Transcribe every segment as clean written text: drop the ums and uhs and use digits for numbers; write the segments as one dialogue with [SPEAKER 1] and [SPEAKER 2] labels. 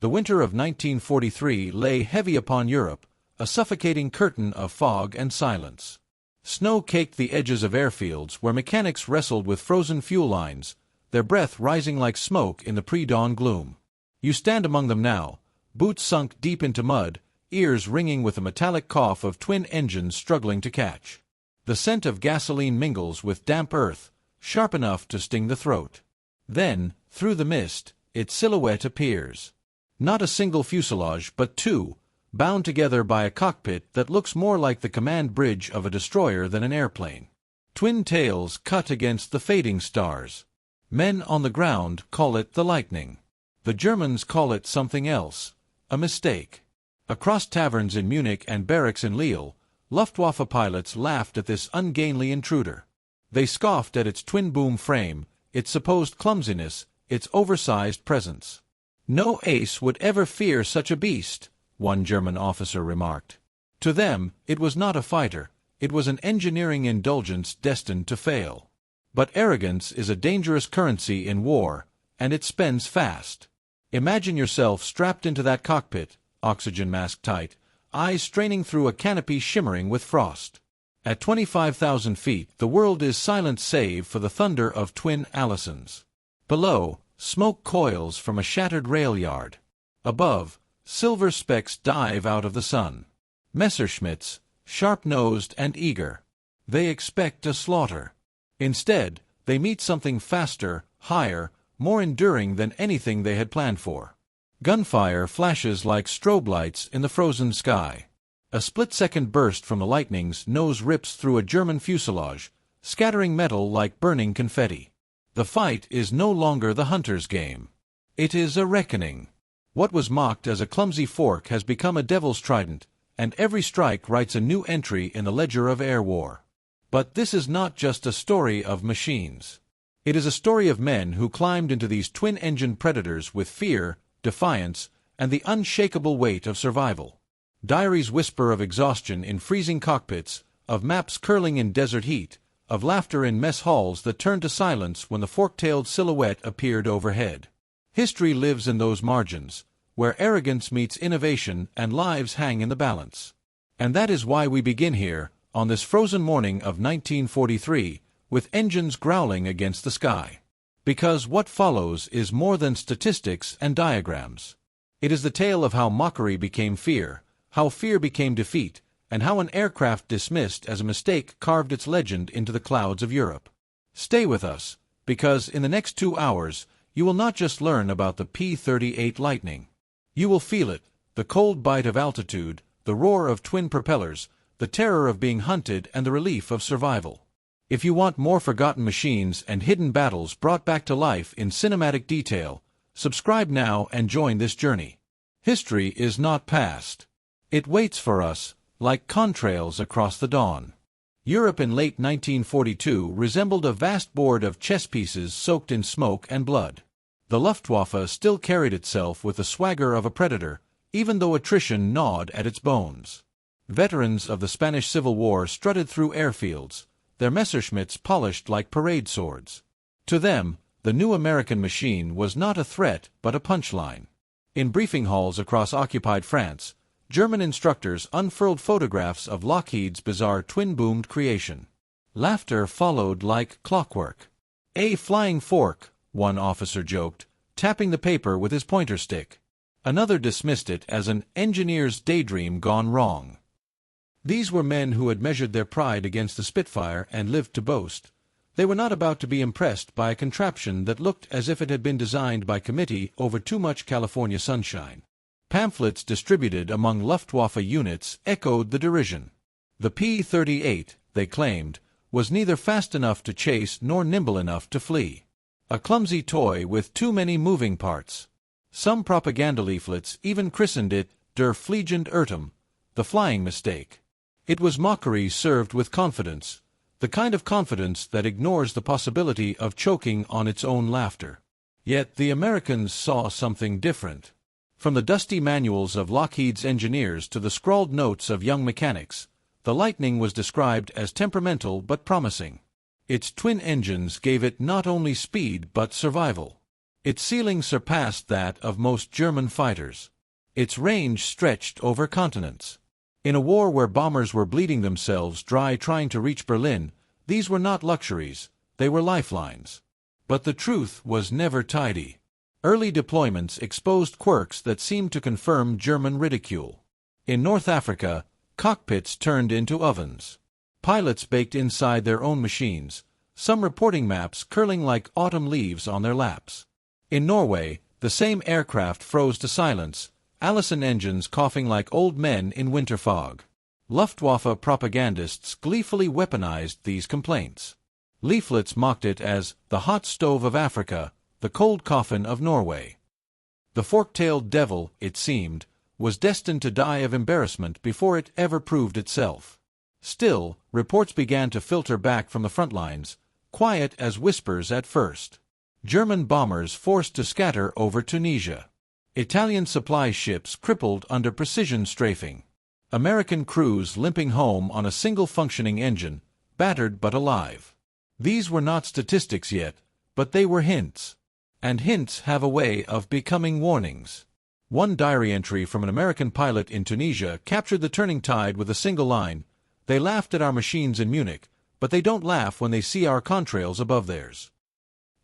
[SPEAKER 1] The winter of 1943 lay heavy upon Europe, a suffocating curtain of fog and silence. Snow caked the edges of airfields where mechanics wrestled with frozen fuel lines, their breath rising like smoke in the pre-dawn gloom. You stand among them now, boots sunk deep into mud, ears ringing with the metallic cough of twin engines struggling to catch. The scent of gasoline mingles with damp earth, sharp enough to sting the throat. Then, through the mist, its silhouette appears. Not a single fuselage, but two, bound together by a cockpit that looks more like the command bridge of a destroyer than an airplane. Twin tails cut against the fading stars. Men on the ground call it the lightning. The Germans call it something else, a mistake. Across taverns in Munich and barracks in Lille, Luftwaffe pilots laughed at this ungainly intruder. They scoffed at its twin-boom frame, its supposed clumsiness, its oversized presence. "No ace would ever fear such a beast," one German officer remarked. To them, it was not a fighter, it was an engineering indulgence destined to fail. But arrogance is a dangerous currency in war, and it spends fast. Imagine yourself strapped into that cockpit, oxygen mask tight, eyes straining through a canopy shimmering with frost. At 25,000 feet, the world is silent save for the thunder of twin Allisons. Below, smoke coils from a shattered rail yard. Above, silver specks dive out of the sun. Messerschmitts, sharp-nosed and eager. They expect a slaughter. Instead, they meet something faster, higher, more enduring than anything they had planned for. Gunfire flashes like strobe lights in the frozen sky. A split-second burst from the lightning's nose rips through a German fuselage, scattering metal like burning confetti. The fight is no longer the hunter's game. It is a reckoning. What was mocked as a clumsy fork has become a devil's trident, and every strike writes a new entry in the ledger of air war. But this is not just a story of machines. It is a story of men who climbed into these twin-engined predators with fear, defiance, and the unshakable weight of survival. Diaries whisper of exhaustion in freezing cockpits, of maps curling in desert heat, of laughter in mess halls that turned to silence when the fork-tailed silhouette appeared overhead. History lives in those margins, where arrogance meets innovation and lives hang in the balance. And that is why we begin here, on this frozen morning of 1943, with engines growling against the sky. Because what follows is more than statistics and diagrams. It is the tale of how mockery became fear, how fear became defeat, and how an aircraft dismissed as a mistake carved its legend into the clouds of Europe. Stay with us, because in the next 2 hours, you will not just learn about the P-38 Lightning. You will feel it, the cold bite of altitude, the roar of twin propellers, the terror of being hunted and the relief of survival. If you want more forgotten machines and hidden battles brought back to life in cinematic detail, subscribe now and join this journey. History is not past. It waits for us, like contrails across the dawn. Europe in late 1942 resembled a vast board of chess pieces soaked in smoke and blood. The Luftwaffe still carried itself with the swagger of a predator, even though attrition gnawed at its bones. Veterans of the Spanish Civil War strutted through airfields, their Messerschmitts polished like parade swords. To them, the new American machine was not a threat but a punchline. In briefing halls across occupied France, German instructors unfurled photographs of Lockheed's bizarre twin-boomed creation. Laughter followed like clockwork. "A flying fork," one officer joked, tapping the paper with his pointer stick. Another dismissed it as an engineer's daydream gone wrong. These were men who had measured their pride against the Spitfire and lived to boast. They were not about to be impressed by a contraption that looked as if it had been designed by committee over too much California sunshine. Pamphlets distributed among Luftwaffe units echoed the derision. The P-38, they claimed, was neither fast enough to chase nor nimble enough to flee. A clumsy toy with too many moving parts. Some propaganda leaflets even christened it Der Fliegende Irrtum, the flying mistake. It was mockery served with confidence, the kind of confidence that ignores the possibility of choking on its own laughter. Yet the Americans saw something different. From the dusty manuals of Lockheed's engineers to the scrawled notes of young mechanics, the Lightning was described as temperamental but promising. Its twin engines gave it not only speed but survival. Its ceiling surpassed that of most German fighters. Its range stretched over continents. In a war where bombers were bleeding themselves dry trying to reach Berlin, these were not luxuries, they were lifelines. But the truth was never tidy. Early deployments exposed quirks that seemed to confirm German ridicule. In North Africa, cockpits turned into ovens. Pilots baked inside their own machines, some reporting maps curling like autumn leaves on their laps. In Norway, the same aircraft froze to silence, Allison engines coughing like old men in winter fog. Luftwaffe propagandists gleefully weaponized these complaints. Leaflets mocked it as the hot stove of Africa, the cold coffin of Norway. The fork-tailed devil, it seemed, was destined to die of embarrassment before it ever proved itself. Still, reports began to filter back from the front lines, quiet as whispers at first. German bombers forced to scatter over Tunisia. Italian supply ships crippled under precision strafing. American crews limping home on a single functioning engine, battered but alive. These were not statistics yet, but they were hints. And hints have a way of becoming warnings. One diary entry from an American pilot in Tunisia captured the turning tide with a single line: "They laughed at our machines in Munich, but they don't laugh when they see our contrails above theirs."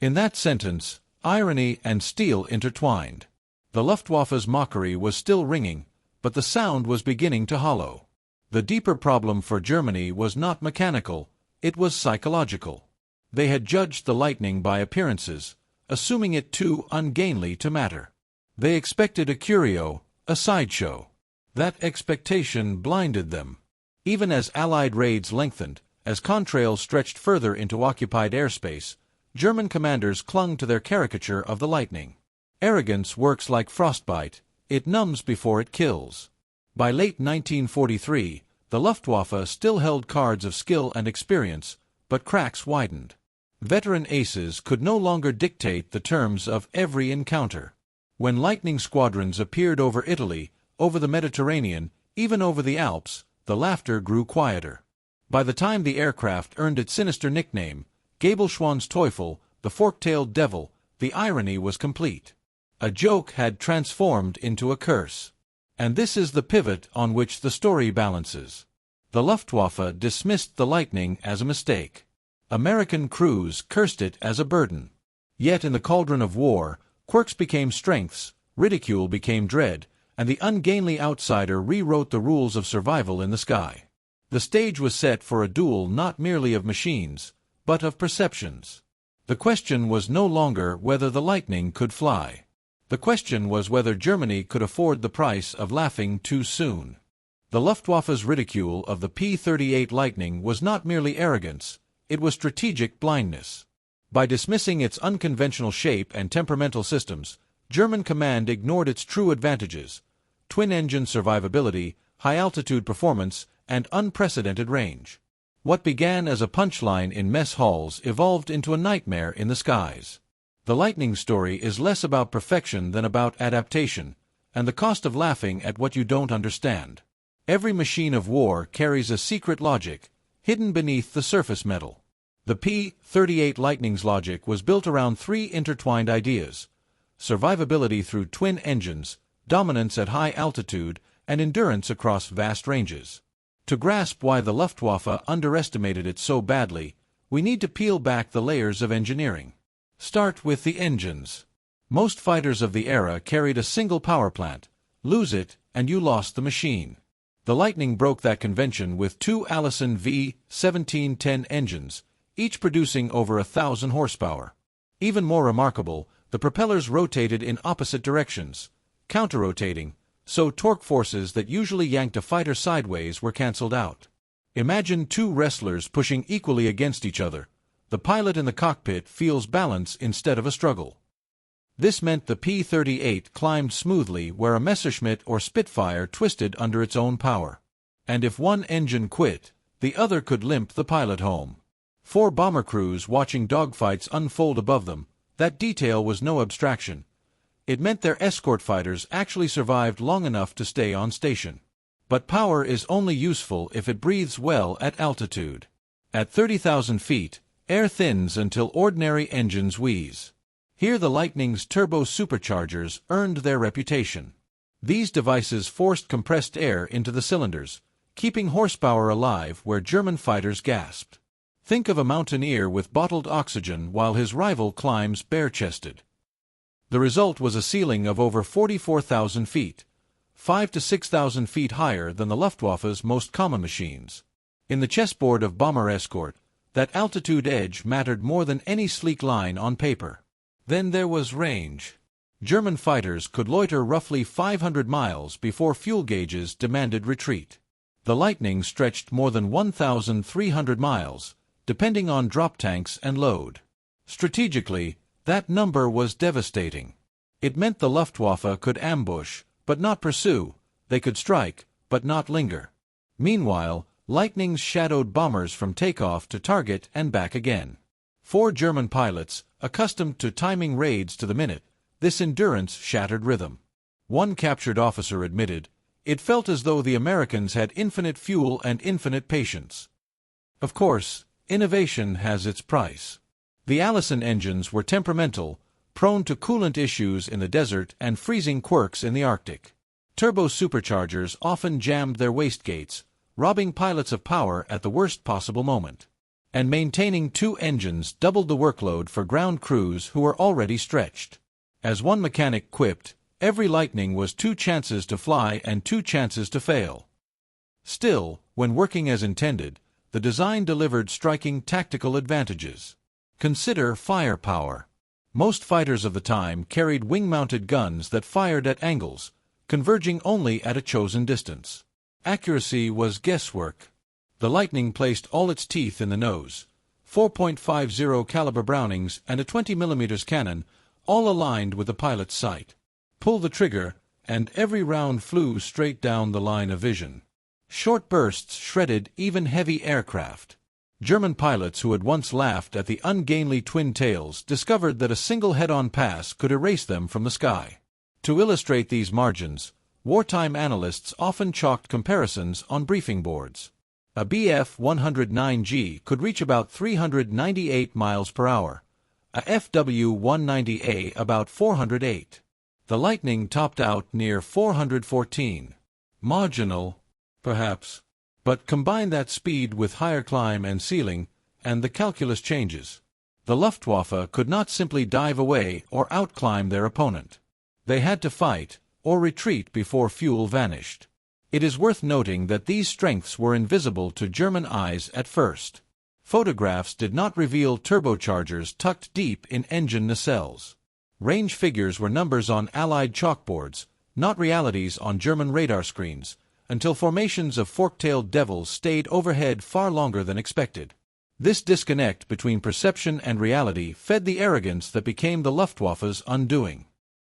[SPEAKER 1] In that sentence, irony and steel intertwined. The Luftwaffe's mockery was still ringing, but the sound was beginning to hollow. The deeper problem for Germany was not mechanical, it was psychological. They had judged the lightning by appearances, assuming it too ungainly to matter. They expected a curio, a sideshow. That expectation blinded them. Even as Allied raids lengthened, as contrails stretched further into occupied airspace, German commanders clung to their caricature of the lightning. Arrogance works like frostbite, it numbs before it kills. By late 1943, the Luftwaffe still held cards of skill and experience, but cracks widened. Veteran aces could no longer dictate the terms of every encounter. When lightning squadrons appeared over Italy, over the Mediterranean, even over the Alps, the laughter grew quieter. By the time the aircraft earned its sinister nickname, Gabelschwanz Teufel, the fork-tailed devil, the irony was complete. A joke had transformed into a curse. And this is the pivot on which the story balances. The Luftwaffe dismissed the lightning as a mistake. American crews cursed it as a burden. Yet in the cauldron of war, quirks became strengths, ridicule became dread, and the ungainly outsider rewrote the rules of survival in the sky. The stage was set for a duel not merely of machines, but of perceptions. The question was no longer whether the lightning could fly. The question was whether Germany could afford the price of laughing too soon. The Luftwaffe's ridicule of the P-38 Lightning was not merely arrogance, it was strategic blindness. By dismissing its unconventional shape and temperamental systems, German command ignored its true advantages: twin-engine survivability, high-altitude performance, and unprecedented range. What began as a punchline in mess halls evolved into a nightmare in the skies. The lightning story is less about perfection than about adaptation, and the cost of laughing at what you don't understand. Every machine of war carries a secret logic, hidden beneath the surface metal. The P-38 Lightning's logic was built around three intertwined ideas: survivability through twin engines, dominance at high altitude, and endurance across vast ranges. To grasp why the Luftwaffe underestimated it so badly, we need to peel back the layers of engineering. Start with the engines. Most fighters of the era carried a single power plant. Lose it, and you lost the machine. The Lightning broke that convention with two Allison V-1710 engines, each producing over 1,000 horsepower. Even more remarkable, the propellers rotated in opposite directions, counter-rotating, so torque forces that usually yanked a fighter sideways were cancelled out. Imagine two wrestlers pushing equally against each other. The pilot in the cockpit feels balance instead of a struggle. This meant the P-38 climbed smoothly where a Messerschmitt or Spitfire twisted under its own power. And if one engine quit, the other could limp the pilot home. 4 bomber crews watching dogfights unfold above them, that detail was no abstraction. It meant their escort fighters actually survived long enough to stay on station. But power is only useful if it breathes well at altitude. At 30,000 feet, air thins until ordinary engines wheeze. Here the Lightning's turbo superchargers earned their reputation. These devices forced compressed air into the cylinders, keeping horsepower alive where German fighters gasped. Think of a mountaineer with bottled oxygen while his rival climbs bare-chested. The result was a ceiling of over 44,000 feet, 5,000 to 6,000 feet higher than the Luftwaffe's most common machines. In the chessboard of bomber escort, that altitude edge mattered more than any sleek line on paper. Then there was range. German fighters could loiter roughly 500 miles before fuel gauges demanded retreat. The Lightning stretched more than 1,300 miles, depending on drop tanks and load. Strategically, that number was devastating. It meant the Luftwaffe could ambush, but not pursue. They could strike, but not linger. Meanwhile, Lightnings shadowed bombers from takeoff to target and back again. For German pilots, accustomed to timing raids to the minute, this endurance shattered rhythm. One captured officer admitted, "It felt as though the Americans had infinite fuel and infinite patience." Of course, innovation has its price. The Allison engines were temperamental, prone to coolant issues in the desert and freezing quirks in the Arctic. Turbo superchargers often jammed their wastegates, robbing pilots of power at the worst possible moment. And maintaining two engines doubled the workload for ground crews who were already stretched. As one mechanic quipped, every Lightning was 2 chances to fly and 2 chances to fail. Still, when working as intended, the design delivered striking tactical advantages. Consider firepower. Most fighters of the time carried wing-mounted guns that fired at angles, converging only at a chosen distance. Accuracy was guesswork. The Lightning placed all its teeth in the nose. 4.50 caliber Brownings and a 20 mm cannon, all aligned with the pilot's sight. Pull the trigger, and every round flew straight down the line of vision. Short bursts shredded even heavy aircraft. German pilots who had once laughed at the ungainly twin tails discovered that a single head-on pass could erase them from the sky. To illustrate these margins, wartime analysts often chalked comparisons on briefing boards. A Bf-109G could reach about 398 miles per hour, a FW-190A about 408. The Lightning topped out near 414. Marginal, perhaps. But combine that speed with higher climb and ceiling, and the calculus changes. The Luftwaffe could not simply dive away or outclimb their opponent. They had to fight, or retreat before fuel vanished. It is worth noting that these strengths were invisible to German eyes at first. Photographs did not reveal turbochargers tucked deep in engine nacelles. Range figures were numbers on Allied chalkboards, not realities on German radar screens, until formations of fork-tailed devils stayed overhead far longer than expected. This disconnect between perception and reality fed the arrogance that became the Luftwaffe's undoing.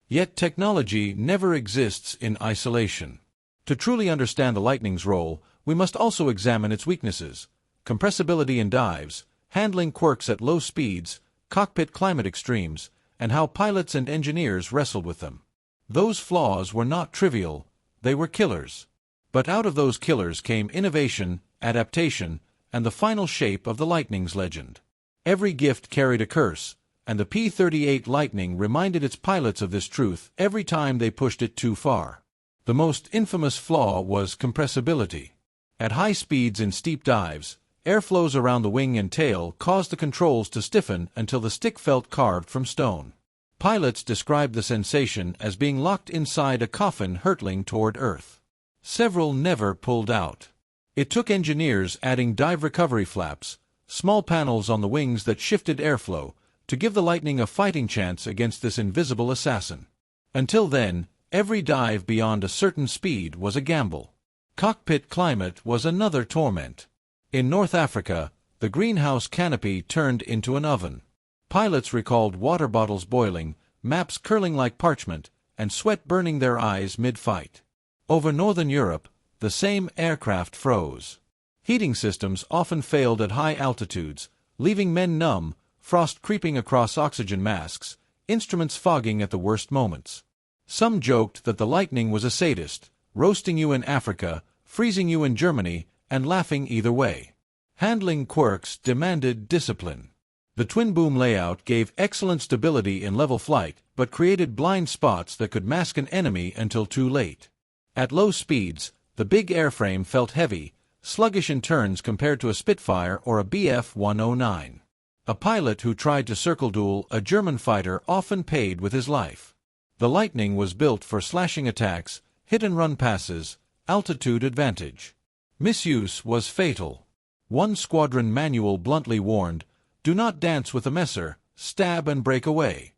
[SPEAKER 1] Yet technology never exists in isolation. To truly understand the Lightning's role, we must also examine its weaknesses: compressibility in dives, handling quirks at low speeds, cockpit climate extremes, and how pilots and engineers wrestled with them. Those flaws were not trivial, they were killers. But out of those killers came innovation, adaptation, and the final shape of the Lightning's legend. Every gift carried a curse, and the P-38 Lightning reminded its pilots of this truth every time they pushed it too far. The most infamous flaw was compressibility. At high speeds in steep dives, airflows around the wing and tail caused the controls to stiffen until the stick felt carved from stone. Pilots described the sensation as being locked inside a coffin hurtling toward Earth. Several never pulled out. It took engineers adding dive recovery flaps, small panels on the wings that shifted airflow, to give the Lightning a fighting chance against this invisible assassin. Until then, every dive beyond a certain speed was a gamble. Cockpit climate was another torment. In North Africa, the greenhouse canopy turned into an oven. Pilots recalled water bottles boiling, maps curling like parchment, and sweat burning their eyes mid-fight. Over Northern Europe, the same aircraft froze. Heating systems often failed at high altitudes, leaving men numb, frost creeping across oxygen masks, instruments fogging at the worst moments. Some joked that the Lightning was a sadist, roasting you in Africa, freezing you in Germany, and laughing either way. Handling quirks demanded discipline. The twin-boom layout gave excellent stability in level flight, but created blind spots that could mask an enemy until too late. At low speeds, the big airframe felt heavy, sluggish in turns compared to a Spitfire or a Bf-109. A pilot who tried to circle duel a German fighter often paid with his life. The Lightning was built for slashing attacks, hit-and-run passes, altitude advantage. Misuse was fatal. One squadron manual bluntly warned, "Do not dance with a messer, stab and break away."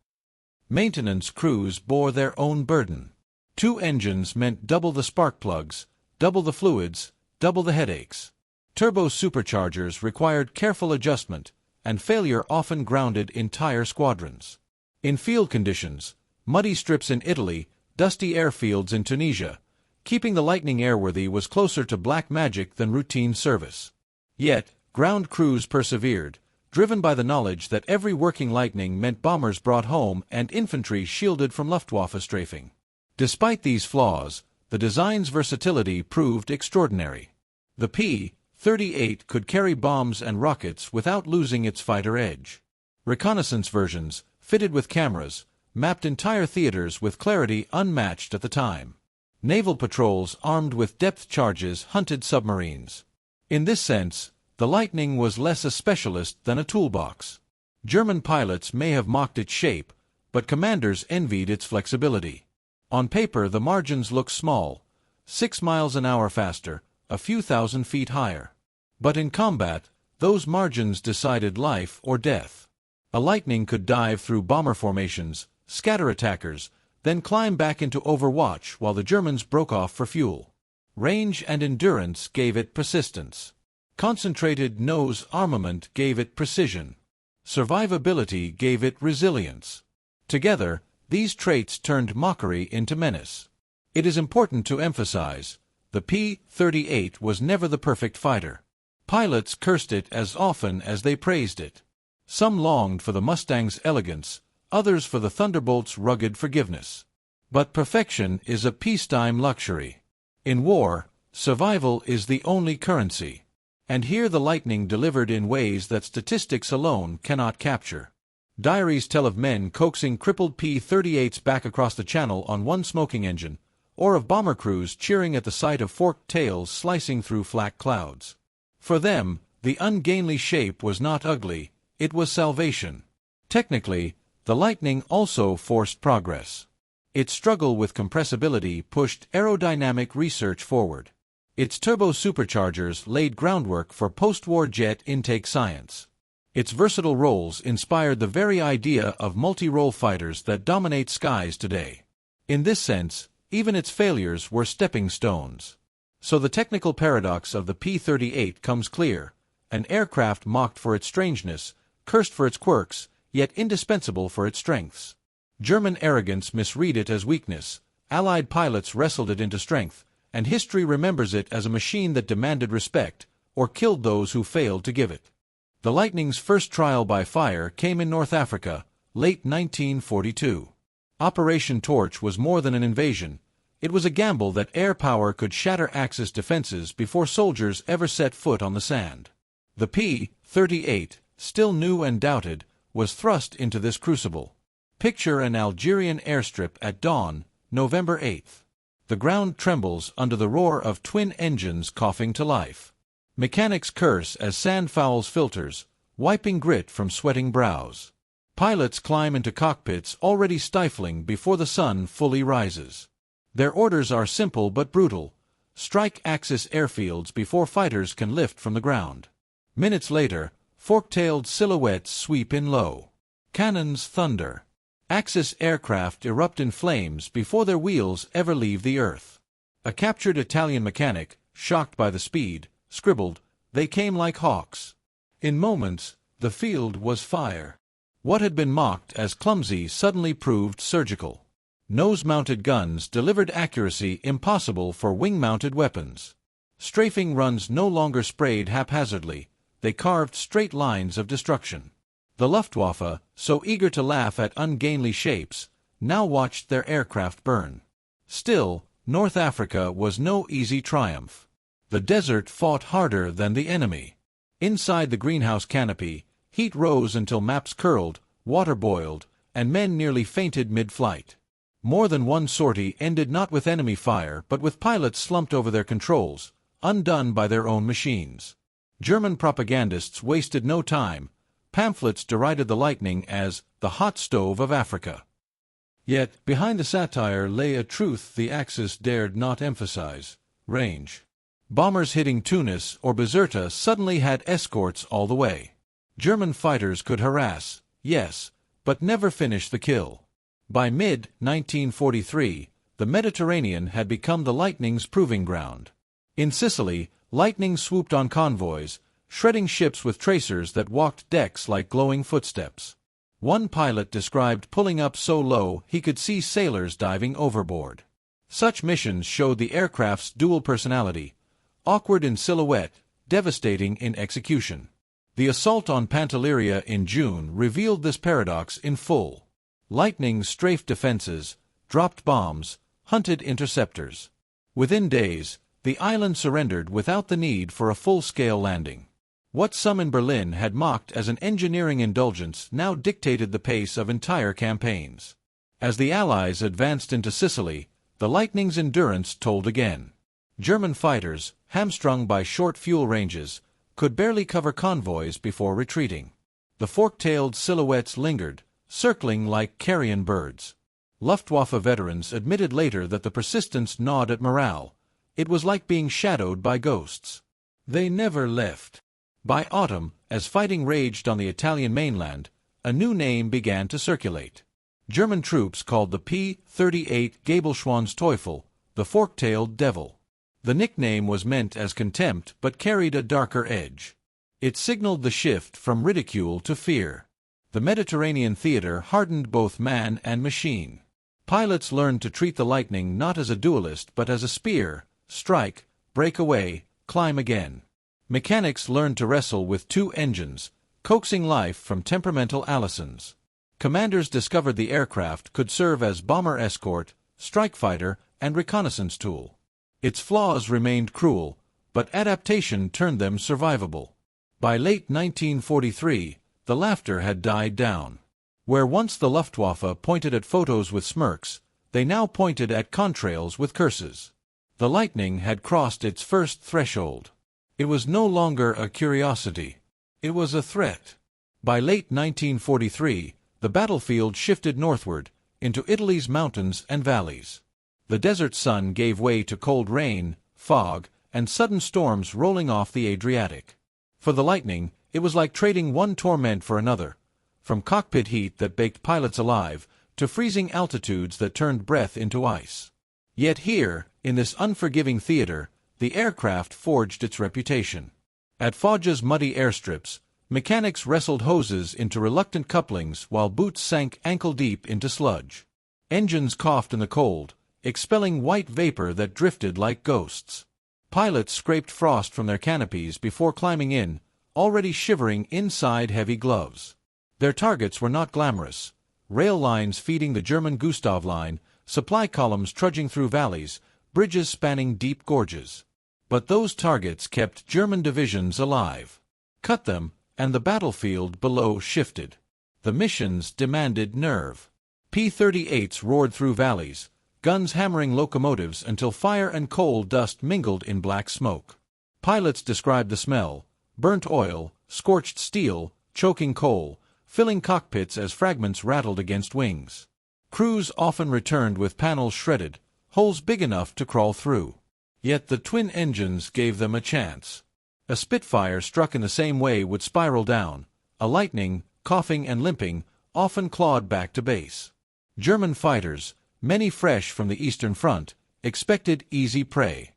[SPEAKER 1] Maintenance crews bore their own burden. 2 engines meant double the spark plugs, double the fluids, double the headaches. Turbo superchargers required careful adjustment, and failure often grounded entire squadrons. In field conditions, muddy strips in Italy, dusty airfields in Tunisia, keeping the Lightning airworthy was closer to black magic than routine service. Yet, ground crews persevered, driven by the knowledge that every working Lightning meant bombers brought home and infantry shielded from Luftwaffe strafing. Despite these flaws, the design's versatility proved extraordinary. The P-38 could carry bombs and rockets without losing its fighter edge. Reconnaissance versions, fitted with cameras, mapped entire theaters with clarity unmatched at the time. Naval patrols armed with depth charges hunted submarines. In this sense, the Lightning was less a specialist than a toolbox. German pilots may have mocked its shape, but commanders envied its flexibility. On paper the margins looked small, 6 miles an hour faster, a few thousand feet higher. But in combat, those margins decided life or death. A Lightning could dive through bomber formations, scatter attackers, then climb back into Overwatch while the Germans broke off for fuel. Range and endurance gave it persistence. Concentrated nose armament gave it precision. Survivability gave it resilience. Together, these traits turned mockery into menace. It is important to emphasize, the P-38 was never the perfect fighter. Pilots cursed it as often as they praised it. Some longed for the Mustang's elegance, others for the Thunderbolt's rugged forgiveness. But perfection is a peacetime luxury. In war, survival is the only currency. And here the Lightning delivered in ways that statistics alone cannot capture. Diaries tell of men coaxing crippled P-38s back across the channel on one smoking engine, or of bomber crews cheering at the sight of forked tails slicing through flak clouds. For them, the ungainly shape was not ugly, it was salvation. Technically, the Lightning also forced progress. Its struggle with compressibility pushed aerodynamic research forward. Its turbo superchargers laid groundwork for post-war jet intake science. Its versatile roles inspired the very idea of multi-role fighters that dominate skies today. In this sense, even its failures were stepping stones. So the technical paradox of the P-38 comes clear: an aircraft mocked for its strangeness, cursed for its quirks, yet indispensable for its strengths. German arrogance misread it as weakness, Allied pilots wrestled it into strength, and history remembers it as a machine that demanded respect, or killed those who failed to give it. The Lightning's first trial by fire came in North Africa, late 1942. Operation Torch was more than an invasion. It was a gamble that air power could shatter Axis defenses before soldiers ever set foot on the sand. The P-38, still new and doubted, was thrust into this crucible. Picture an Algerian airstrip at dawn, November 8th. The ground trembles under the roar of twin engines coughing to life. Mechanics curse as sand fouls filters, wiping grit from sweating brows. Pilots climb into cockpits already stifling before the sun fully rises. Their orders are simple but brutal: strike Axis airfields before fighters can lift from the ground. Minutes later, fork-tailed silhouettes sweep in low. Cannons thunder. Axis aircraft erupt in flames before their wheels ever leave the earth. A captured Italian mechanic, shocked by the speed, scribbled, "They came like hawks." In moments, the field was fire. What had been mocked as clumsy suddenly proved surgical. Nose-mounted guns delivered accuracy impossible for wing-mounted weapons. Strafing runs no longer sprayed haphazardly, they carved straight lines of destruction. The Luftwaffe, so eager to laugh at ungainly shapes, now watched their aircraft burn. Still, North Africa was no easy triumph. The desert fought harder than the enemy. Inside the greenhouse canopy, Heat rose until maps curled, water boiled, and men nearly fainted mid-flight. More than one sortie ended not with enemy fire but with pilots slumped over their controls, undone by their own machines. German propagandists wasted no time. Pamphlets derided the Lightning as the hot stove of Africa. Yet, behind the satire lay a truth the Axis dared not emphasize: range. Bombers hitting Tunis or Bizerta suddenly had escorts all the way. German fighters could harass, yes, but never finish the kill. By mid-1943, the Mediterranean had become the Lightning's proving ground. In Sicily, Lightning swooped on convoys, shredding ships with tracers that walked decks like glowing footsteps. One pilot described pulling up so low he could see sailors diving overboard. Such missions showed the aircraft's dual personality: awkward in silhouette, devastating in execution. The assault on Pantelleria in June revealed this paradox in full. Lightning strafed defenses, dropped bombs, hunted interceptors. Within days, the island surrendered without the need for a full-scale landing. What some in Berlin had mocked as an engineering indulgence now dictated the pace of entire campaigns. As the Allies advanced into Sicily, the Lightning's endurance told again. German fighters, hamstrung by short fuel ranges, could barely cover convoys before retreating. The fork-tailed silhouettes lingered, circling like carrion birds. Luftwaffe veterans admitted later that the persistence gnawed at morale. It was like being shadowed by ghosts. They never left. By autumn, as fighting raged on the Italian mainland, a new name began to circulate. German troops called the P-38 Gabelschwanzteufel, the fork-tailed devil. The nickname was meant as contempt but carried a darker edge. It signaled the shift from ridicule to fear. The Mediterranean theater hardened both man and machine. Pilots learned to treat the Lightning not as a duelist but as a spear: strike, break away, climb again. Mechanics learned to wrestle with two engines, coaxing life from temperamental Allisons. Commanders discovered the aircraft could serve as bomber escort, strike fighter, and reconnaissance tool. Its flaws remained cruel, but adaptation turned them survivable. By late 1943, the laughter had died down. Where once the Luftwaffe pointed at photos with smirks, they now pointed at contrails with curses. The Lightning had crossed its first threshold. It was no longer a curiosity. It was a threat. By late 1943, the battlefield shifted northward, into Italy's mountains and valleys. The desert sun gave way to cold rain, fog, and sudden storms rolling off the Adriatic. For the Lightning, it was like trading one torment for another, from cockpit heat that baked pilots alive, to freezing altitudes that turned breath into ice. Yet here, in this unforgiving theater, the aircraft forged its reputation. At Foggia's muddy airstrips, mechanics wrestled hoses into reluctant couplings while boots sank ankle-deep into sludge. Engines coughed in the cold, expelling white vapor that drifted like ghosts. Pilots scraped frost from their canopies before climbing in, already shivering inside heavy gloves. Their targets were not glamorous: rail lines feeding the German Gustav Line, supply columns trudging through valleys, bridges spanning deep gorges. But those targets kept German divisions alive. Cut them, and the battlefield below shifted. The missions demanded nerve. P-38s roared through valleys, guns hammering locomotives until fire and coal dust mingled in black smoke. Pilots described the smell: burnt oil, scorched steel, choking coal, filling cockpits as fragments rattled against wings. Crews often returned with panels shredded, holes big enough to crawl through. Yet the twin engines gave them a chance. A Spitfire struck in the same way would spiral down. A Lightning, coughing and limping, often clawed back to base. German fighters, many fresh from the Eastern Front, expected easy prey.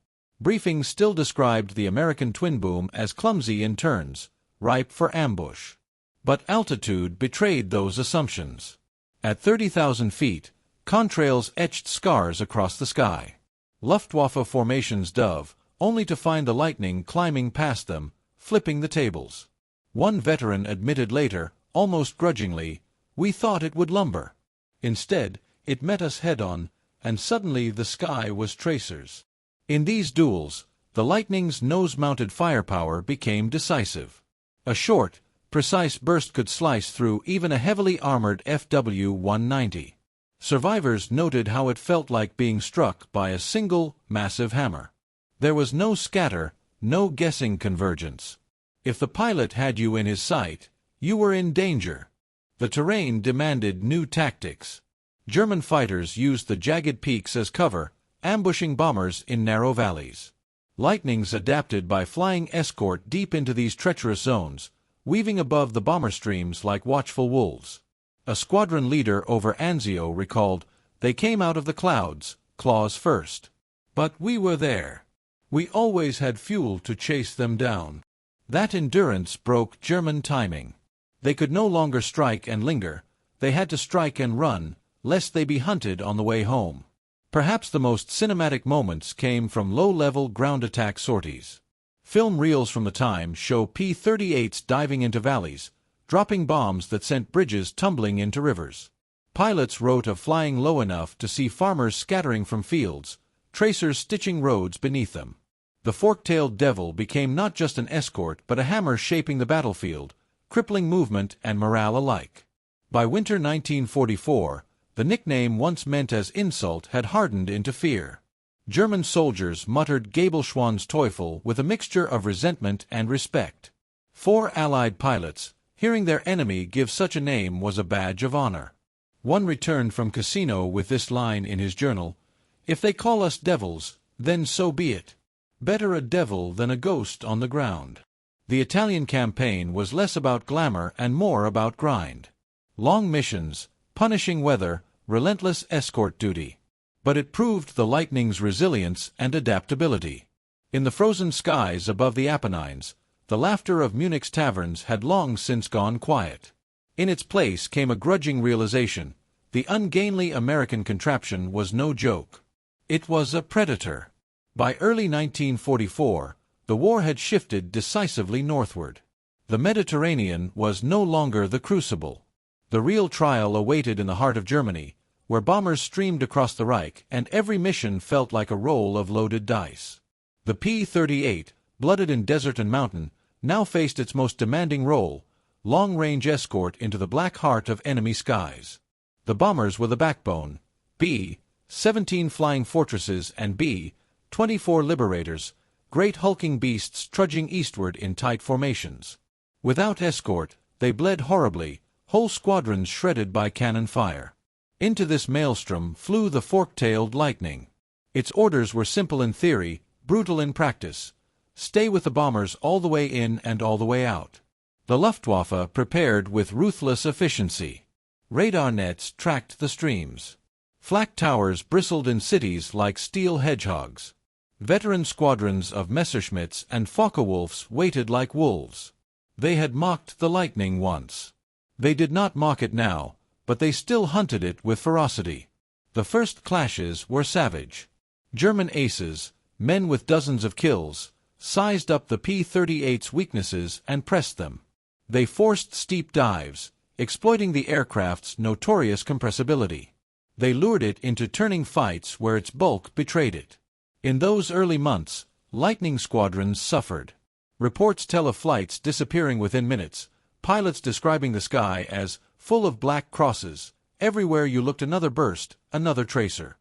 [SPEAKER 1] Briefings still described the American twin boom as clumsy in turns, ripe for ambush. But altitude betrayed those assumptions. At 30,000 feet, contrails etched scars across the sky. Luftwaffe formations dove, only to find the Lightning climbing past them, flipping the tables. One veteran admitted later, almost grudgingly, "We thought it would lumber. Instead, it met us head-on, and suddenly the sky was tracers." In these duels, the Lightning's nose-mounted firepower became decisive. A short, precise burst could slice through even a heavily armored FW-190. Survivors noted how it felt like being struck by a single, massive hammer. There was no scatter, no guessing convergence. If the pilot had you in his sight, you were in danger. The terrain demanded new tactics. German fighters used the jagged peaks as cover, ambushing bombers in narrow valleys. Lightnings adapted by flying escort deep into these treacherous zones, weaving above the bomber streams like watchful wolves. A squadron leader over Anzio recalled, "They came out of the clouds, claws first. But we were there. We always had fuel to chase them down." That endurance broke German timing. They could no longer strike and linger, they had to strike and run, lest they be hunted on the way home. Perhaps the most cinematic moments came from low-level ground attack sorties. Film reels from the time show P-38s diving into valleys, dropping bombs that sent bridges tumbling into rivers. Pilots wrote of flying low enough to see farmers scattering from fields, tracers stitching roads beneath them. The fork-tailed devil became not just an escort but a hammer shaping the battlefield, crippling movement and morale alike. By winter 1944, the nickname once meant as insult had hardened into fear. German soldiers muttered Gabelschwanz Teufel with a mixture of resentment and respect. 4 Allied pilots, hearing their enemy give such a name was a badge of honor. One returned from Cassino with this line in his journal, "If they call us devils, then so be it. Better a devil than a ghost on the ground." The Italian campaign was less about glamour and more about grind. Long missions, punishing weather, relentless escort duty. But it proved the Lightning's resilience and adaptability. In the frozen skies above the Apennines, the laughter of Munich's taverns had long since gone quiet. In its place came a grudging realization: the ungainly American contraption was no joke. It was a predator. By early 1944, the war had shifted decisively northward. The Mediterranean was no longer the crucible. The real trial awaited in the heart of Germany, where bombers streamed across the Reich and every mission felt like a roll of loaded dice. The P-38, blooded in desert and mountain, now faced its most demanding role, long-range escort into the black heart of enemy skies. The bombers were the backbone. B-17 flying fortresses and B-24 liberators, great hulking beasts trudging eastward in tight formations. Without escort, they bled horribly, whole squadrons shredded by cannon fire. Into this maelstrom flew the fork-tailed Lightning. Its orders were simple in theory, brutal in practice. Stay with the bombers all the way in and all the way out. The Luftwaffe prepared with ruthless efficiency. Radar nets tracked the streams. Flak towers bristled in cities like steel hedgehogs. Veteran squadrons of Messerschmitts and Focke-Wulfs waited like wolves. They had mocked the Lightning once. They did not mock it now, but they still hunted it with ferocity. The first clashes were savage. German aces, men with dozens of kills, sized up the P-38's weaknesses and pressed them. They forced steep dives, exploiting the aircraft's notorious compressibility. They lured it into turning fights where its bulk betrayed it. In those early months, Lightning squadrons suffered. Reports tell of flights disappearing within minutes, pilots describing the sky as full of black crosses, everywhere you looked another burst, another tracer.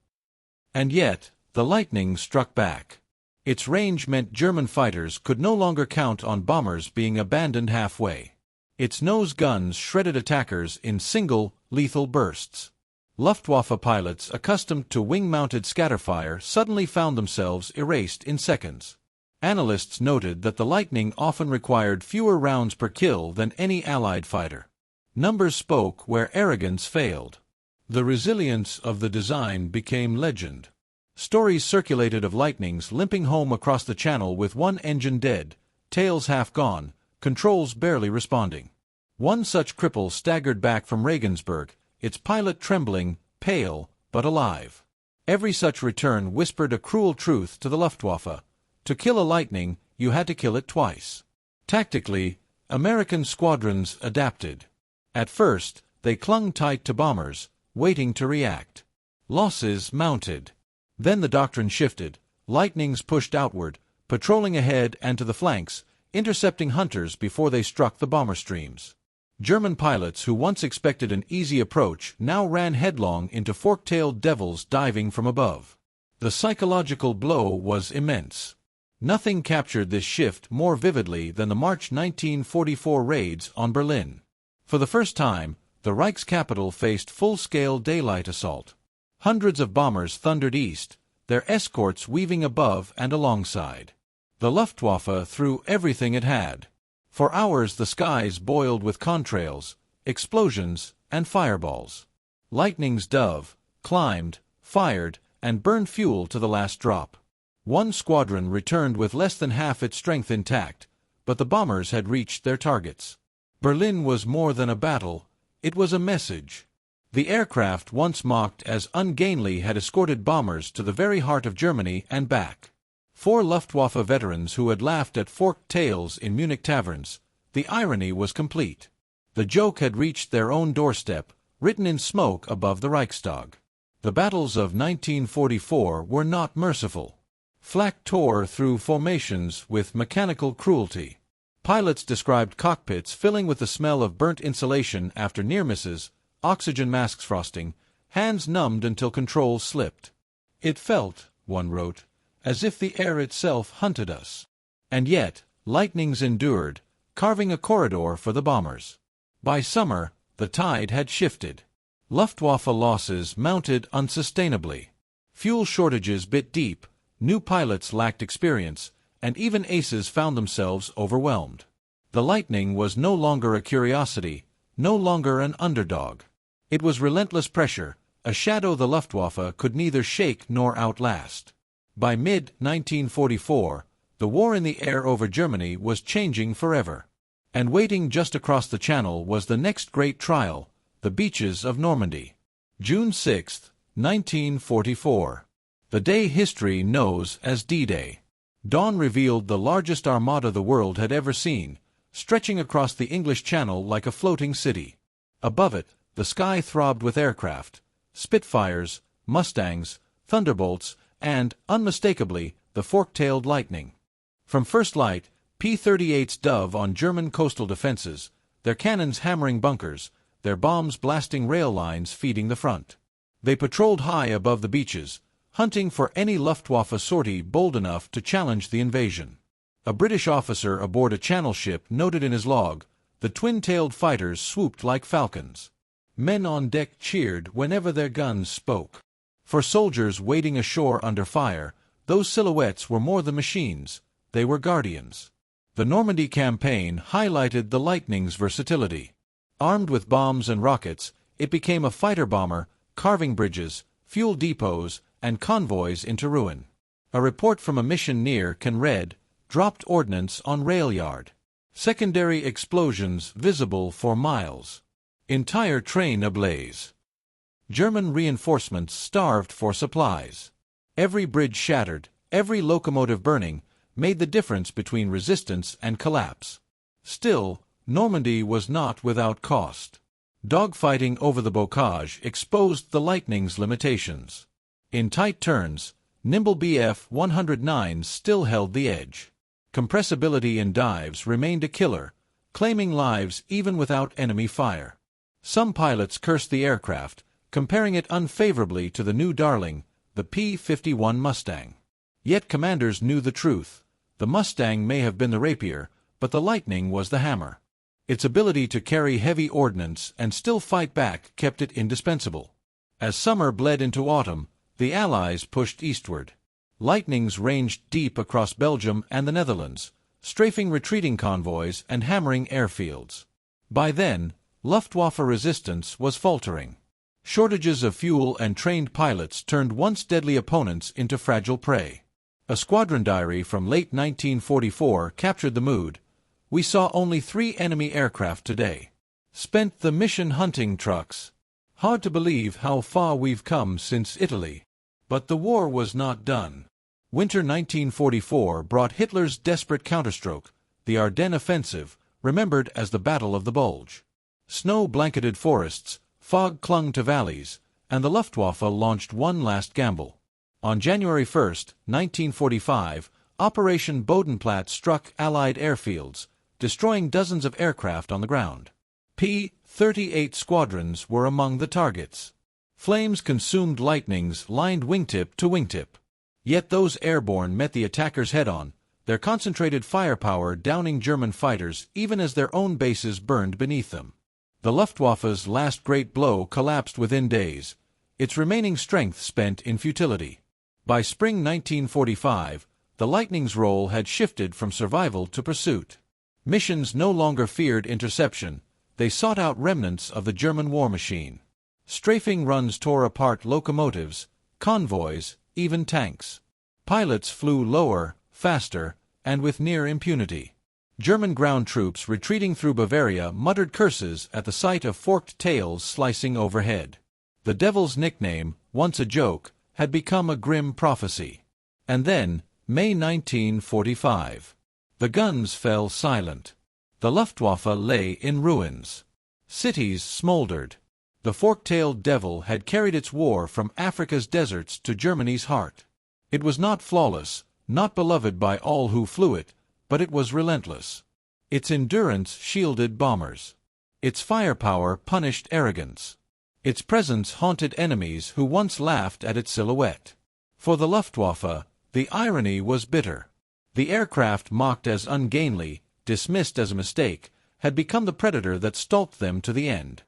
[SPEAKER 1] And yet, the Lightning struck back. Its range meant German fighters could no longer count on bombers being abandoned halfway. Its nose guns shredded attackers in single, lethal bursts. Luftwaffe pilots accustomed to wing-mounted scatterfire suddenly found themselves erased in seconds. Analysts noted that the Lightning often required fewer rounds per kill than any Allied fighter. Numbers spoke where arrogance failed. The resilience of the design became legend. Stories circulated of Lightnings limping home across the channel with one engine dead, tails half gone, controls barely responding. One such cripple staggered back from Regensburg, its pilot trembling, pale, but alive. Every such return whispered a cruel truth to the Luftwaffe. To kill a Lightning, you had to kill it twice. Tactically, American squadrons adapted. At first, they clung tight to bombers, waiting to react. Losses mounted. Then the doctrine shifted. Lightnings pushed outward, patrolling ahead and to the flanks, intercepting hunters before they struck the bomber streams. German pilots who once expected an easy approach now ran headlong into fork-tailed devils diving from above. The psychological blow was immense. Nothing captured this shift more vividly than the March 1944 raids on Berlin. For the first time, the Reich's capital faced full-scale daylight assault. Hundreds of bombers thundered east, their escorts weaving above and alongside. The Luftwaffe threw everything it had. For hours the skies boiled with contrails, explosions, and fireballs. Lightning's dove climbed, fired, and burned fuel to the last drop. One squadron returned with less than half its strength intact, but the bombers had reached their targets. Berlin was more than a battle, it was a message. The aircraft once mocked as ungainly had escorted bombers to the very heart of Germany and back. 4 Luftwaffe veterans who had laughed at forked tails in Munich taverns, the irony was complete. The joke had reached their own doorstep, written in smoke above the Reichstag. The battles of 1944 were not merciful. Flak tore through formations with mechanical cruelty. Pilots described cockpits filling with the smell of burnt insulation after near misses, oxygen masks frosting, hands numbed until control slipped. It felt, one wrote, as if the air itself hunted us. And yet, lightnings endured, carving a corridor for the bombers. By summer, the tide had shifted. Luftwaffe losses mounted unsustainably. Fuel shortages bit deep, new pilots lacked experience, and even aces found themselves overwhelmed. The Lightning was no longer a curiosity, no longer an underdog. It was relentless pressure, a shadow the Luftwaffe could neither shake nor outlast. By mid-1944, the war in the air over Germany was changing forever. And waiting just across the Channel was the next great trial, the beaches of Normandy. June 6, 1944. The day history knows as D-Day. Dawn revealed the largest armada the world had ever seen, stretching across the English Channel like a floating city. Above it, the sky throbbed with aircraft, Spitfires, Mustangs, Thunderbolts, and, unmistakably, the fork-tailed Lightning. From first light, P-38s dove on German coastal defenses, their cannons hammering bunkers, their bombs blasting rail lines feeding the front. They patrolled high above the beaches, hunting for any Luftwaffe sortie bold enough to challenge the invasion. A British officer aboard a Channel ship noted in his log, "The twin-tailed fighters swooped like falcons." Men on deck cheered whenever their guns spoke. For soldiers waiting ashore under fire, those silhouettes were more than machines, they were guardians. The Normandy campaign highlighted the Lightning's versatility. Armed with bombs and rockets, it became a fighter bomber, carving bridges, fuel depots, and convoys into ruin. A report from a mission near Caen read, "Dropped ordnance on rail yard. Secondary explosions visible for miles. Entire train ablaze." German reinforcements starved for supplies. Every bridge shattered, every locomotive burning, made the difference between resistance and collapse. Still, Normandy was not without cost. Dogfighting over the bocage exposed the Lightning's limitations. In tight turns, nimble Bf-109s still held the edge. Compressibility in dives remained a killer, claiming lives even without enemy fire. Some pilots cursed the aircraft, comparing it unfavorably to the new darling, the P-51 Mustang. Yet commanders knew the truth. The Mustang may have been the rapier, but the Lightning was the hammer. Its ability to carry heavy ordnance and still fight back kept it indispensable. As summer bled into autumn, the Allies pushed eastward. Lightnings ranged deep across Belgium and the Netherlands, strafing retreating convoys and hammering airfields. By then, Luftwaffe resistance was faltering. Shortages of fuel and trained pilots turned once deadly opponents into fragile prey. A squadron diary from late 1944 captured the mood. "We saw only 3 enemy aircraft today. Spent the mission hunting trucks. Hard to believe how far we've come since Italy." But the war was not done. Winter 1944 brought Hitler's desperate counterstroke, the Ardennes Offensive, remembered as the Battle of the Bulge. Snow-blanketed forests, fog clung to valleys, and the Luftwaffe launched one last gamble. On January 1, 1945, Operation Bodenplatte struck Allied airfields, destroying dozens of aircraft on the ground. P-38 squadrons were among the targets. Flames consumed lightnings lined wingtip to wingtip. Yet those airborne met the attackers head-on, their concentrated firepower downing German fighters even as their own bases burned beneath them. The Luftwaffe's last great blow collapsed within days, its remaining strength spent in futility. By spring 1945, the Lightning's role had shifted from survival to pursuit. Missions no longer feared interception, they sought out remnants of the German war machine. Strafing runs tore apart locomotives, convoys, even tanks. Pilots flew lower, faster, and with near impunity. German ground troops retreating through Bavaria muttered curses at the sight of forked tails slicing overhead. The Devil's nickname, once a joke, had become a grim prophecy. And then, May 1945. The guns fell silent. The Luftwaffe lay in ruins. Cities smoldered. The fork-tailed devil had carried its war from Africa's deserts to Germany's heart. It was not flawless, not beloved by all who flew it, but it was relentless. Its endurance shielded bombers. Its firepower punished arrogance. Its presence haunted enemies who once laughed at its silhouette. For the Luftwaffe, the irony was bitter. The aircraft mocked as ungainly, dismissed as a mistake, had become the predator that stalked them to the end.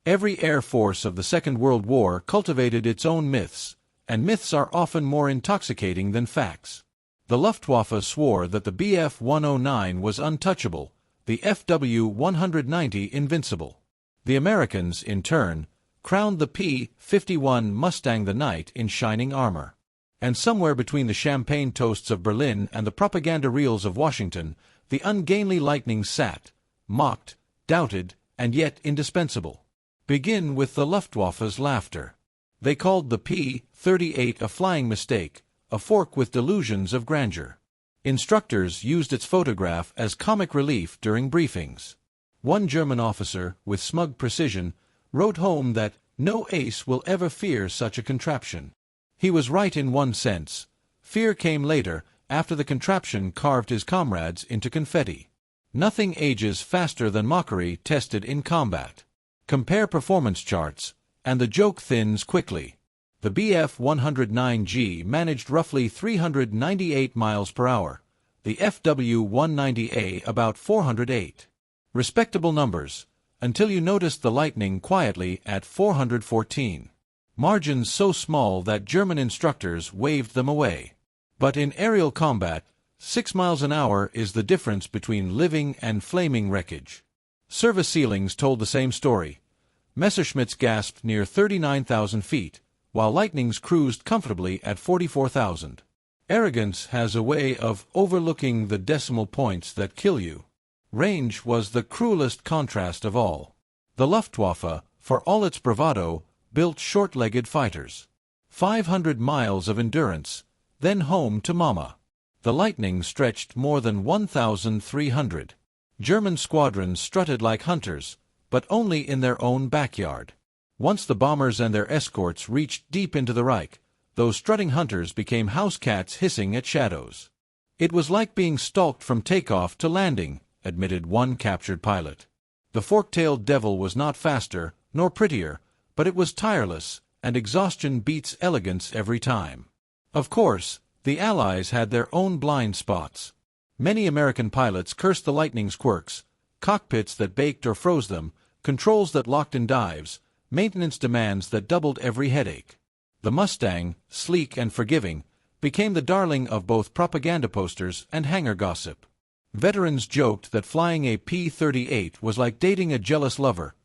[SPEAKER 1] Every air force of the Second World War cultivated its own myths, and myths are often more intoxicating than facts. The Luftwaffe swore that the Bf 109 was untouchable, the FW 190 invincible. The Americans, in turn, crowned the P-51 Mustang the knight in shining armor. And somewhere between the champagne toasts of Berlin and the propaganda reels of Washington, the ungainly Lightning sat, mocked, doubted, and yet indispensable. Begin with the Luftwaffe's laughter. They called the P-38 a flying mistake, a fork with delusions of grandeur. Instructors used its photograph as comic relief during briefings. One German officer, with smug precision, wrote home that no ace will ever fear such a contraption. He was right in one sense. Fear came later, after the contraption carved his comrades into confetti. Nothing ages faster than mockery tested in combat. Compare performance charts, and the joke thins quickly. The Bf 109G managed roughly 398 miles per hour, the FW 190A about 408. Respectable numbers, until you noticed the Lightning quietly at 414. Margins so small that German instructors waved them away. But in aerial combat, 6 miles an hour is the difference between living and flaming wreckage. Service ceilings told the same story. Messerschmitts gasped near 39,000 feet, while Lightnings cruised comfortably at 44,000. Arrogance has a way of overlooking the decimal points that kill you. Range was the cruelest contrast of all. The Luftwaffe, for all its bravado, built short-legged fighters. 500 miles of endurance, then home to mama. The Lightning stretched more than 1,300. German squadrons strutted like hunters, but only in their own backyard. Once the bombers and their escorts reached deep into the Reich, those strutting hunters became house cats hissing at shadows. It was like being stalked from takeoff to landing, admitted one captured pilot. The fork-tailed devil was not faster, nor prettier, but it was tireless, and exhaustion beats elegance every time. Of course, the Allies had their own blind spots. Many American pilots cursed the Lightning's quirks, cockpits that baked or froze them, controls that locked in dives, maintenance demands that doubled every headache. The Mustang, sleek and forgiving, became the darling of both propaganda posters and hangar gossip. Veterans joked that flying a P-38 was like dating a jealous lover.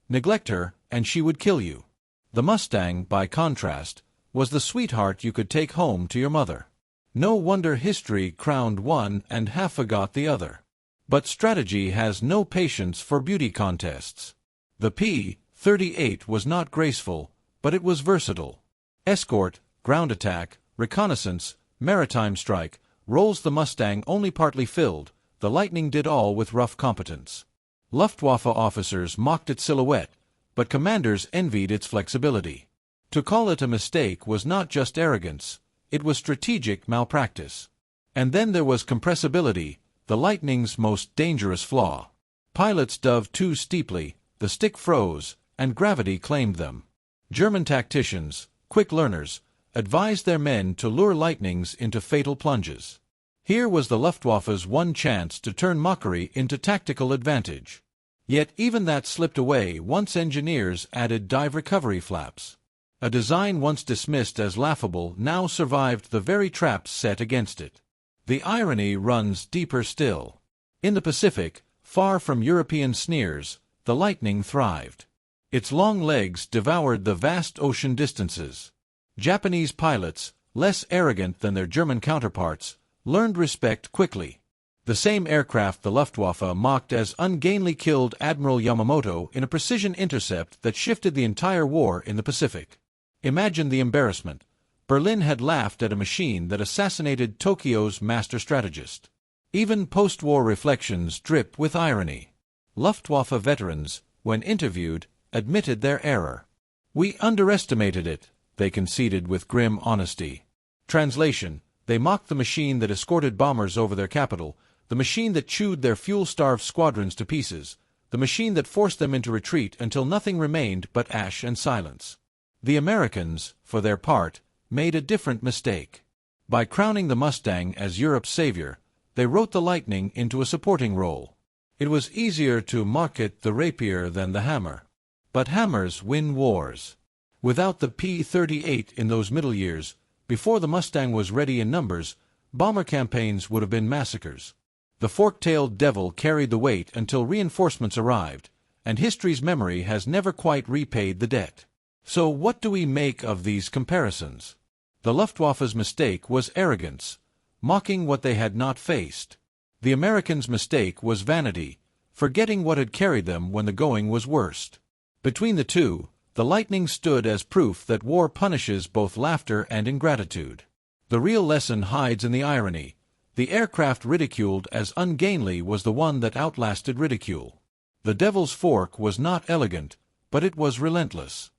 [SPEAKER 1] Neglect her, and she would kill you. The Mustang, by contrast, was the sweetheart you could take home to your mother. No wonder history crowned one and half forgot the other. But strategy has no patience for beauty contests. The P-38 was not graceful, but it was versatile. Escort, ground attack, reconnaissance, maritime strike, roles the Mustang only partly filled, the Lightning did all with rough competence. Luftwaffe officers mocked its silhouette, but commanders envied its flexibility. To call it a mistake was not just arrogance, it was strategic malpractice. And then there was compressibility, the Lightning's most dangerous flaw. Pilots dove too steeply, the stick froze, and gravity claimed them. German tacticians, quick learners, advised their men to lure Lightnings into fatal plunges. Here was the Luftwaffe's one chance to turn mockery into tactical advantage. Yet even that slipped away once engineers added dive recovery flaps. A design once dismissed as laughable now survived the very traps set against it. The irony runs deeper still. In the Pacific, far from European sneers, the Lightning thrived. Its long legs devoured the vast ocean distances. Japanese pilots, less arrogant than their German counterparts, learned respect quickly. The same aircraft the Luftwaffe mocked as ungainly killed Admiral Yamamoto in a precision intercept that shifted the entire war in the Pacific. Imagine the embarrassment. Berlin had laughed at a machine that assassinated Tokyo's master strategist. Even post-war reflections drip with irony. Luftwaffe veterans, when interviewed, admitted their error. "We underestimated it," they conceded with grim honesty. Translation: they mocked the machine that escorted bombers over their capital, the machine that chewed their fuel-starved squadrons to pieces, the machine that forced them into retreat until nothing remained but ash and silence. The Americans, for their part, made a different mistake. By crowning the Mustang as Europe's savior, they wrote the Lightning into a supporting role. It was easier to market the rapier than the hammer. But hammers win wars. Without the P-38 in those middle years, before the Mustang was ready in numbers, bomber campaigns would have been massacres. The fork-tailed devil carried the weight until reinforcements arrived, and history's memory has never quite repaid the debt. So what do we make of these comparisons? The Luftwaffe's mistake was arrogance, mocking what they had not faced. The Americans' mistake was vanity, forgetting what had carried them when the going was worst. Between the two, the Lightning stood as proof that war punishes both laughter and ingratitude. The real lesson hides in the irony. The aircraft ridiculed as ungainly was the one that outlasted ridicule. The devil's fork was not elegant, but it was relentless.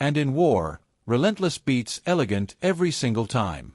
[SPEAKER 1] And in war, relentless beats elegant every single time.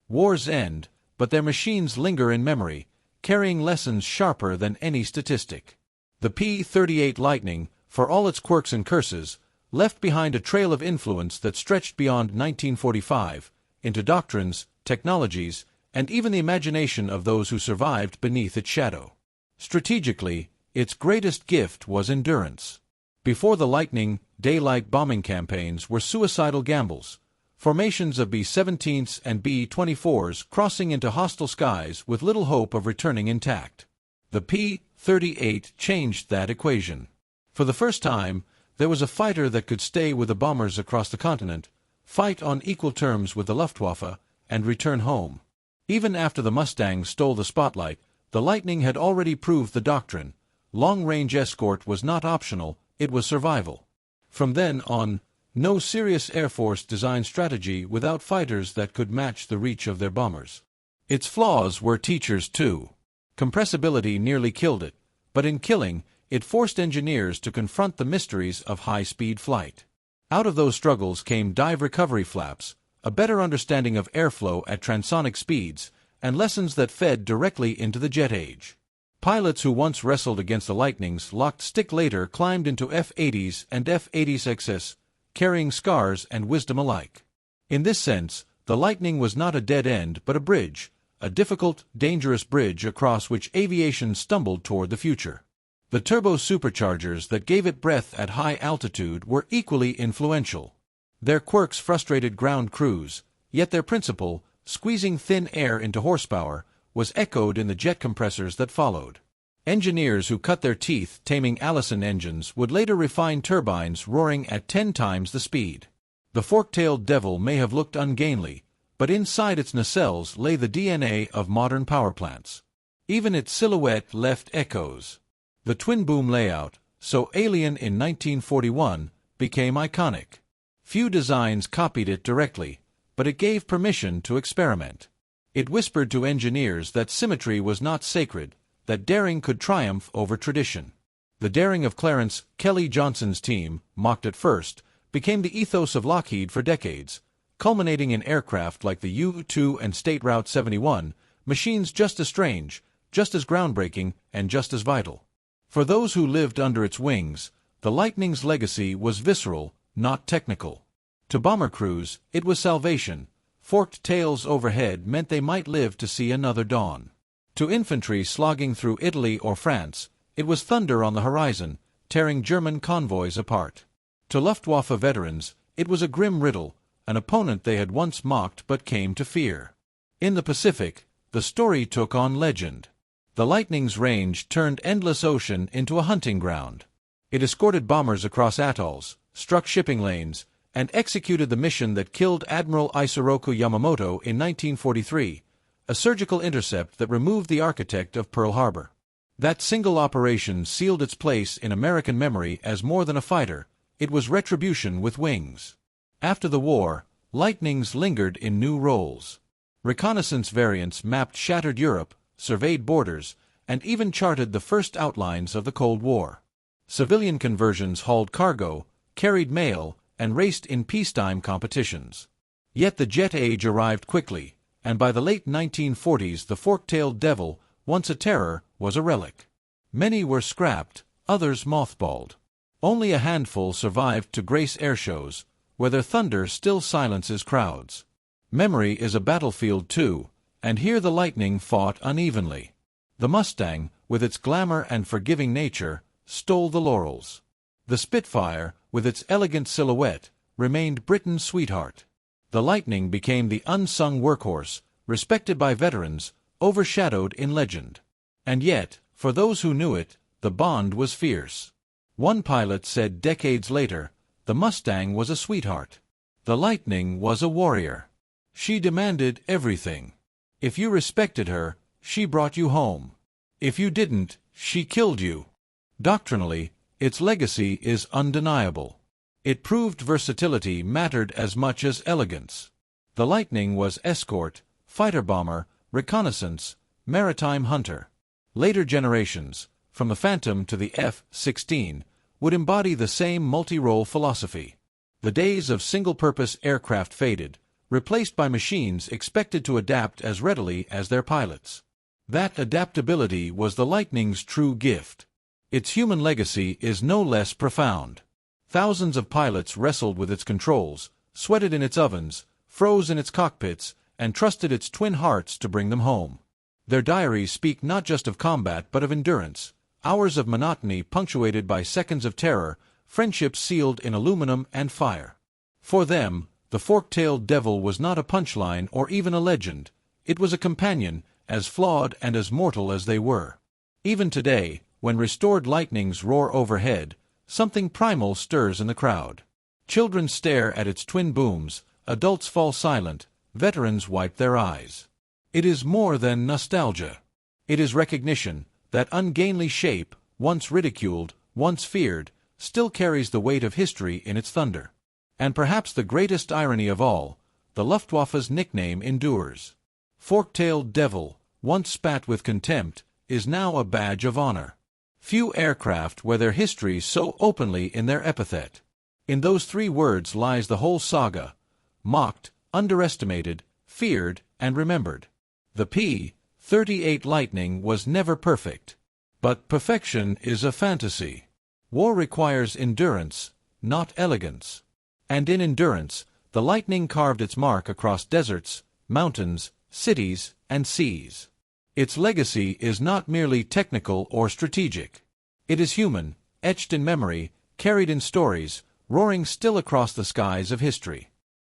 [SPEAKER 1] Wars end, but their machines linger in memory, carrying lessons sharper than any statistic. The P-38 Lightning, for all its quirks and curses, left behind a trail of influence that stretched beyond 1945, into doctrines, technologies, and even the imagination of those who survived beneath its shadow. Strategically, its greatest gift was endurance. Before the Lightning, daylight bombing campaigns were suicidal gambles, formations of B-17s and B-24s crossing into hostile skies with little hope of returning intact. The P-38 changed that equation. For the first time, there was a fighter that could stay with the bombers across the continent, fight on equal terms with the Luftwaffe, and return home. Even after the Mustang stole the spotlight, the Lightning had already proved the doctrine. Long-range escort was not optional, it was survival. From then on, no serious Air Force designed strategy without fighters that could match the reach of their bombers. Its flaws were teachers too. Compressibility nearly killed it, but in killing, it forced engineers to confront the mysteries of high-speed flight. Out of those struggles came dive recovery flaps, a better understanding of airflow at transonic speeds, and lessons that fed directly into the jet age. Pilots who once wrestled against the Lightning's locked stick later climbed into F-80s and F-86s, carrying scars and wisdom alike. In this sense, the Lightning was not a dead end but a bridge, a difficult, dangerous bridge across which aviation stumbled toward the future. The turbo superchargers that gave it breath at high altitude were equally influential. Their quirks frustrated ground crews, yet their principle, squeezing thin air into horsepower, was echoed in the jet compressors that followed. Engineers who cut their teeth taming Allison engines would later refine turbines roaring at 10 times the speed. The fork-tailed devil may have looked ungainly, but inside its nacelles lay the DNA of modern power plants. Even its silhouette left echoes. The twin-boom layout, so alien in 1941, became iconic. Few designs copied it directly, but it gave permission to experiment. It whispered to engineers that symmetry was not sacred, that daring could triumph over tradition. The daring of Clarence "Kelly" Johnson's team, mocked at first, became the ethos of Lockheed for decades, culminating in aircraft like the U-2 and State Route 71, machines just as strange, just as groundbreaking, and just as vital. For those who lived under its wings, the Lightning's legacy was visceral, not technical. To bomber crews, it was salvation. Forked tails overhead meant they might live to see another dawn. To infantry slogging through Italy or France, it was thunder on the horizon, tearing German convoys apart. To Luftwaffe veterans, it was a grim riddle, an opponent they had once mocked but came to fear. In the Pacific, the story took on legend. The Lightning's range turned endless ocean into a hunting ground. It escorted bombers across atolls, struck shipping lanes, and executed the mission that killed Admiral Isoroku Yamamoto in 1943, a surgical intercept that removed the architect of Pearl Harbor. That single operation sealed its place in American memory as more than a fighter, it was retribution with wings. After the war, Lightnings lingered in new roles. Reconnaissance variants mapped shattered Europe, surveyed borders, and even charted the first outlines of the Cold War. Civilian conversions hauled cargo, carried mail, and raced in peacetime competitions. Yet the jet age arrived quickly, and by the late 1940s the fork-tailed devil, once a terror, was a relic. Many were scrapped, others mothballed. Only a handful survived to grace airshows, where their thunder still silences crowds. Memory is a battlefield too, and here the Lightning fought unevenly. The Mustang, with its glamour and forgiving nature, stole the laurels. The Spitfire, with its elegant silhouette, remained Britain's sweetheart. The Lightning became the unsung workhorse, respected by veterans, overshadowed in legend. And yet, for those who knew it, the bond was fierce. One pilot said decades later, the Mustang was a sweetheart. The Lightning was a warrior. She demanded everything. If you respected her, she brought you home. If you didn't, she killed you. Doctrinally, its legacy is undeniable. It proved versatility mattered as much as elegance. The Lightning was escort, fighter-bomber, reconnaissance, maritime hunter. Later generations, from the Phantom to the F-16, would embody the same multi-role philosophy. The days of single-purpose aircraft faded, replaced by machines expected to adapt as readily as their pilots. That adaptability was the Lightning's true gift. Its human legacy is no less profound. Thousands of pilots wrestled with its controls, sweated in its ovens, froze in its cockpits, and trusted its twin hearts to bring them home. Their diaries speak not just of combat but of endurance, hours of monotony punctuated by seconds of terror, friendships sealed in aluminum and fire. For them, the fork-tailed devil was not a punchline or even a legend. It was a companion, as flawed and as mortal as they were. Even today, when restored Lightnings roar overhead, something primal stirs in the crowd. Children stare at its twin booms, adults fall silent, veterans wipe their eyes. It is more than nostalgia. It is recognition. That ungainly shape, once ridiculed, once feared, still carries the weight of history in its thunder. And perhaps the greatest irony of all, the Luftwaffe's nickname endures. Fork-tailed devil, once spat with contempt, is now a badge of honor. Few aircraft wear their history so openly in their epithet. In those three words lies the whole saga: mocked, underestimated, feared, and remembered. The P-38 Lightning was never perfect. But perfection is a fantasy. War requires endurance, not elegance. And in endurance, the Lightning carved its mark across deserts, mountains, cities, and seas. Its legacy is not merely technical or strategic. It is human, etched in memory, carried in stories, roaring still across the skies of history.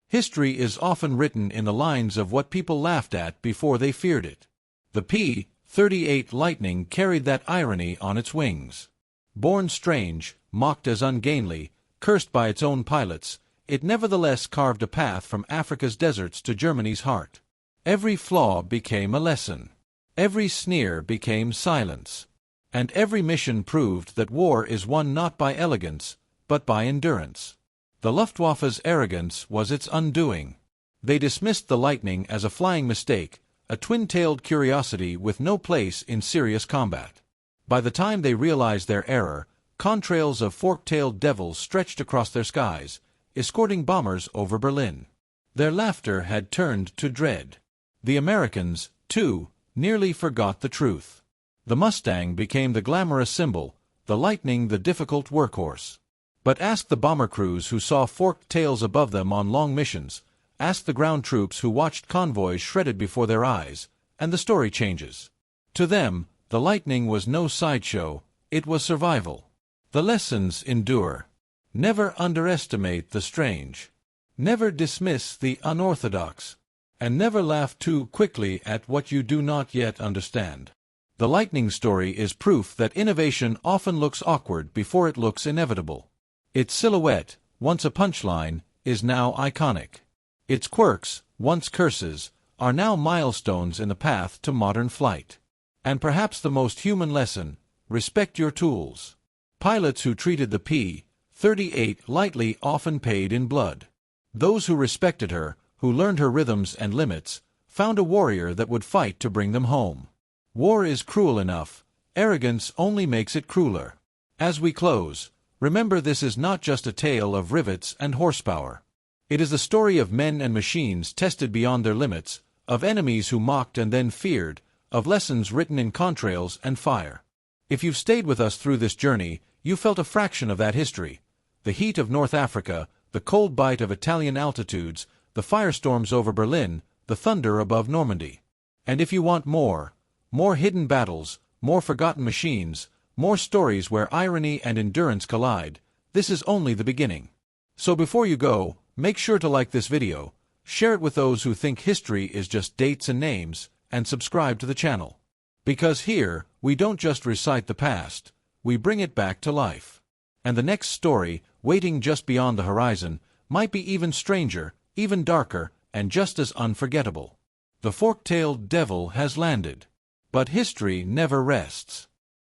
[SPEAKER 1] History is often written in the lines of what people laughed at before they feared it. The P-38 Lightning carried that irony on its wings. Born strange, mocked as ungainly, cursed by its own pilots, it nevertheless carved a path from Africa's deserts to Germany's heart. Every flaw became a lesson. Every sneer became silence. And every mission proved that war is won not by elegance, but by endurance. The Luftwaffe's arrogance was its undoing. They dismissed the Lightning as a flying mistake, a twin-tailed curiosity with no place in serious combat. By the time they realized their error, contrails of fork-tailed devils stretched across their skies, escorting bombers over Berlin. Their laughter had turned to dread. The Americans, too, nearly forgot the truth. The Mustang became the glamorous symbol, the Lightning the difficult workhorse. But ask the bomber crews who saw forked tails above them on long missions, ask the ground troops who watched convoys shredded before their eyes, and the story changes. To them, the Lightning was no sideshow, it was survival. The lessons endure. Never underestimate the strange. Never dismiss the unorthodox. And never laugh too quickly at what you do not yet understand. The Lightning story is proof that innovation often looks awkward before it looks inevitable. Its silhouette, once a punchline, is now iconic. Its quirks, once curses, are now milestones in the path to modern flight. And perhaps the most human lesson, respect your tools. Pilots who treated the P-38 lightly often paid in blood. Those who respected her, who learned her rhythms and limits, found a warrior that would fight to bring them home. War is cruel enough, arrogance only makes it crueler. As we close, remember this is not just a tale of rivets and horsepower. It is the story of men and machines tested beyond their limits, of enemies who mocked and then feared, of lessons written in contrails and fire. If you've stayed with us through this journey, you felt a fraction of that history. The heat of North Africa, the cold bite of Italian altitudes, the firestorms over Berlin, the thunder above Normandy. And if you want more hidden battles, more forgotten machines, more stories where irony and endurance collide, this is only the beginning. So before you go, make sure to like this video, share it with those who think history is just dates and names, and subscribe to the channel. Because here, we don't just recite the past, we bring it back to life. And the next story, waiting just beyond the horizon, might be even stranger, even darker, and just as unforgettable. The fork-tailed devil has landed. But history never rests.